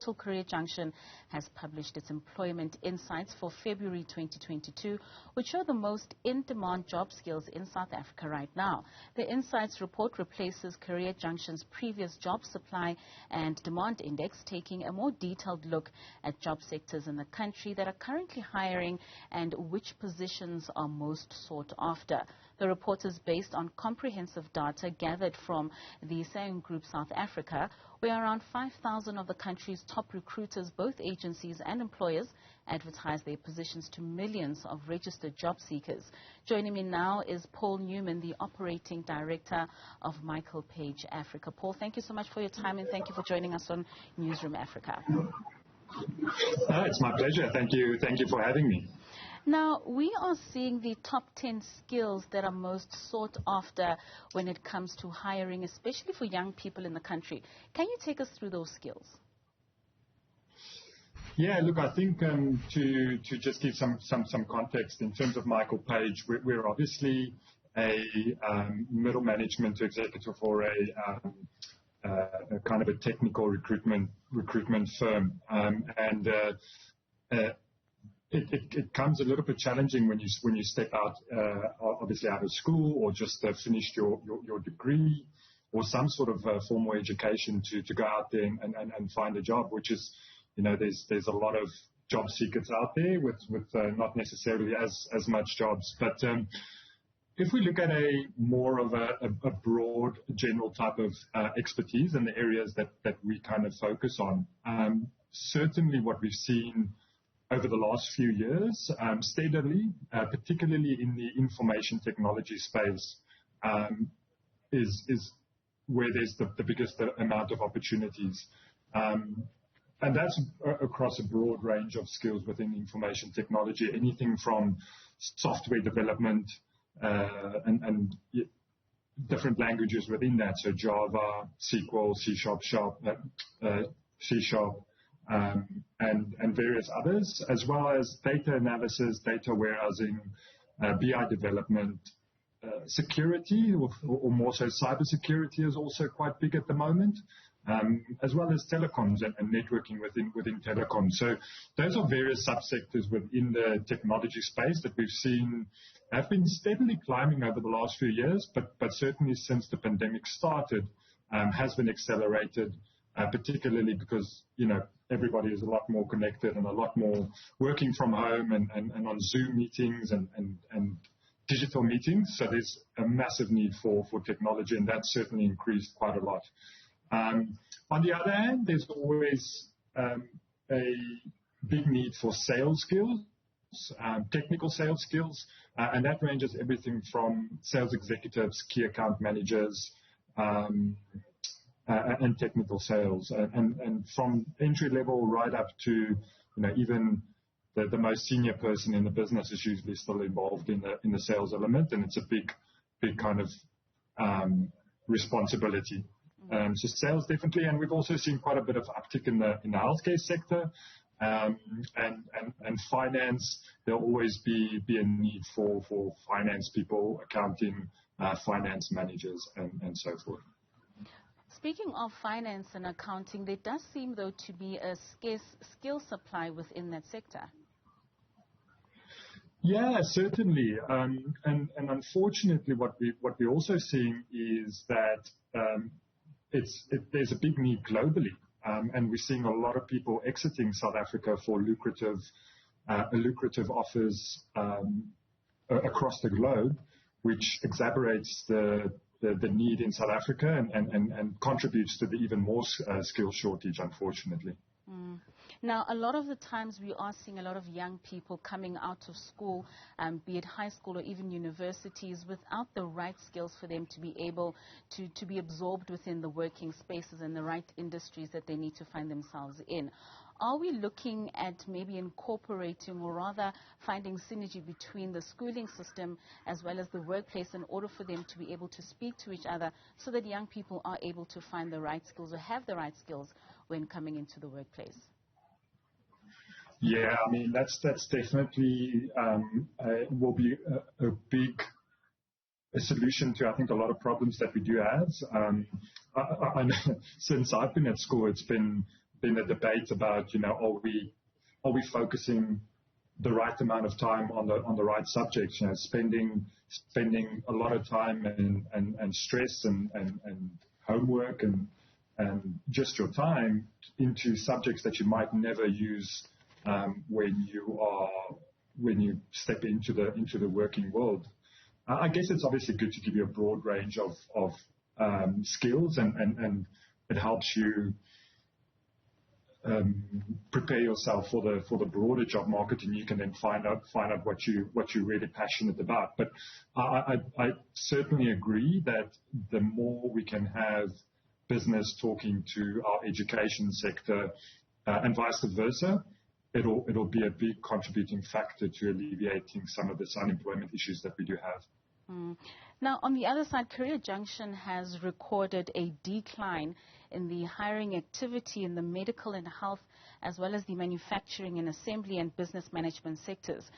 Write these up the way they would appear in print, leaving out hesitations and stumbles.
CareerJunction has published its employment insights for February 2022, which show the most in-demand job skills in South Africa right now. The insights report replaces CareerJunction's previous job supply and demand index, taking a more detailed look at job sectors in the country that are currently hiring and which positions are most sought after. The report is based on comprehensive data gathered from the same group South Africa, where around 5,000 of the country's top recruiters, both agencies and employers, advertise their positions to millions of registered job seekers. Joining me now is Paul Newman, the Operating Director of Michael Page Africa. Paul, thank you so much for your time and thank you for joining us on Newzroom Afrika. It's my pleasure. Thank you for having me. Now, we are seeing the top 10 skills that are most sought after when it comes to hiring, especially for young people in the country. Can you take us through those skills? Yeah, look, I think to just give some context in terms of Michael Page, we're obviously a middle management to executive for a kind of a technical recruitment firm, It comes a little bit challenging when you step out, obviously out of school or just finished your degree or some sort of formal education to go out there and find a job, which is, there's a lot of job seekers out there with not necessarily as much jobs. But if we look at a more of a broad general type of expertise in the areas that we kind of focus on, certainly what we've seen over the last few years, steadily, particularly in the information technology space, is where there's the biggest amount of opportunities. And that's across a broad range of skills within information technology, anything from software development and different languages within that, so Java, SQL, C#, and various others, as well as data analysis, data warehousing, BI development, security, or more so cybersecurity is also quite big at the moment, as well as telecoms and networking within telecoms. So those are various subsectors within the technology space that we've seen have been steadily climbing over the last few years, but certainly since the pandemic started, has been accelerated, particularly because, everybody is a lot more connected and a lot more working from home and on Zoom meetings and digital meetings. So there's a massive need for technology, and that's certainly increased quite a lot. On the other hand, there's always a big need for sales skills, technical sales skills, and that ranges everything from sales executives, key account managers, and technical sales, and from entry level right up to even the most senior person in the business is usually still involved in the sales element, and it's a big kind of responsibility. So sales definitely, and we've also seen quite a bit of uptick in the healthcare sector, and finance. There'll always be a need for finance people, accounting, finance managers, and so forth. Speaking of finance and accounting, there does seem, though, to be a scarce skill supply within that sector. Yeah, certainly. And unfortunately, what we're also seeing is that there's a big need globally, and we're seeing a lot of people exiting South Africa for lucrative offers across the globe, which exacerbates the need in South Africa and contributes to the even more skill shortage, unfortunately. Now, a lot of the times we are seeing a lot of young people coming out of school, be it high school or even universities, without the right skills for them to be able to be absorbed within the working spaces and the right industries that they need to find themselves in. Are we looking at maybe incorporating or rather finding synergy between the schooling system as well as the workplace in order for them to be able to speak to each other so that young people are able to find the right skills or have the right skills when coming into the workplace? Yeah, I mean, that's definitely will be a big solution to, I think, a lot of problems that we do have. I know, since I've been at school, it's been been a debate about, are we focusing the right amount of time on the right subjects, spending a lot of time and stress and homework and just your time into subjects that you might never use when you step into the working world. I guess it's obviously good to give you a broad range of skills, and it helps you prepare yourself for the broader job market, and you can then find out what you're really passionate about. But I certainly agree that the more we can have business talking to our education sector and vice versa, it'll be a big contributing factor to alleviating some of this unemployment issues that we do have. Now, on the other side, CareerJunction has recorded a decline in the hiring activity in the medical and health, as well as the manufacturing and assembly and business management sectors.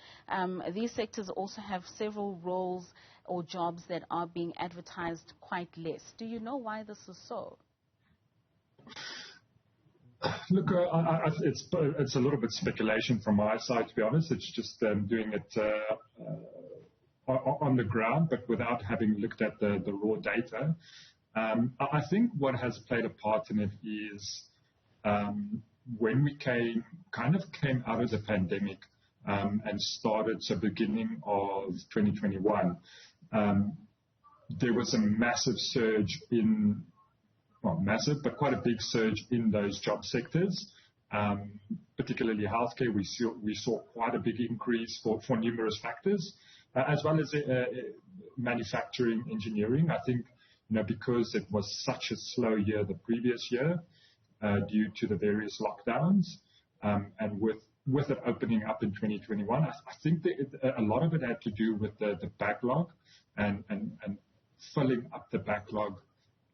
These sectors also have several roles or jobs that are being advertised quite less. Do you know why this is so? Look, it's a little bit speculation from my side, to be honest. It's just doing it on the ground, but without having looked at the raw data. I think what has played a part in it is when we came out of the pandemic and started, so beginning of 2021, there was a massive surge not massive, but quite a big surge in those job sectors, particularly healthcare. We saw quite a big increase for numerous factors, as well as manufacturing, engineering. I think, because it was such a slow year the previous year due to the various lockdowns, and with it opening up in 2021, I think that a lot of it had to do with the backlog and filling up the backlog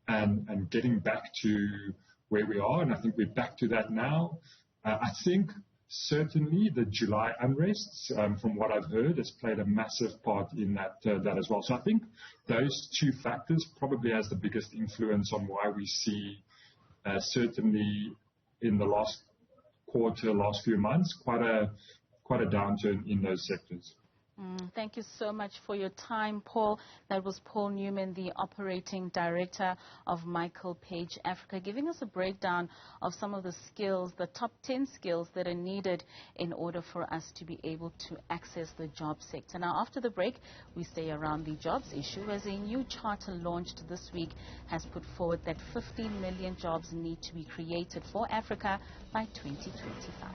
and getting back to where we are. And I think we're back to that now. I think certainly the July unrests, from what I've heard, has played a massive part in that as well. So I think those two factors probably has the biggest influence on why we see, certainly in the last quarter, last few months, quite a downturn in those sectors. Thank you so much for your time, Paul. That was Paul Newman, the Operating Director of Michael Page Africa, giving us a breakdown of some of the skills, the top 10 skills that are needed in order for us to be able to access the job sector. Now, after the break, we stay around the jobs issue, as a new charter launched this week has put forward that 15 million jobs need to be created for Africa by 2025.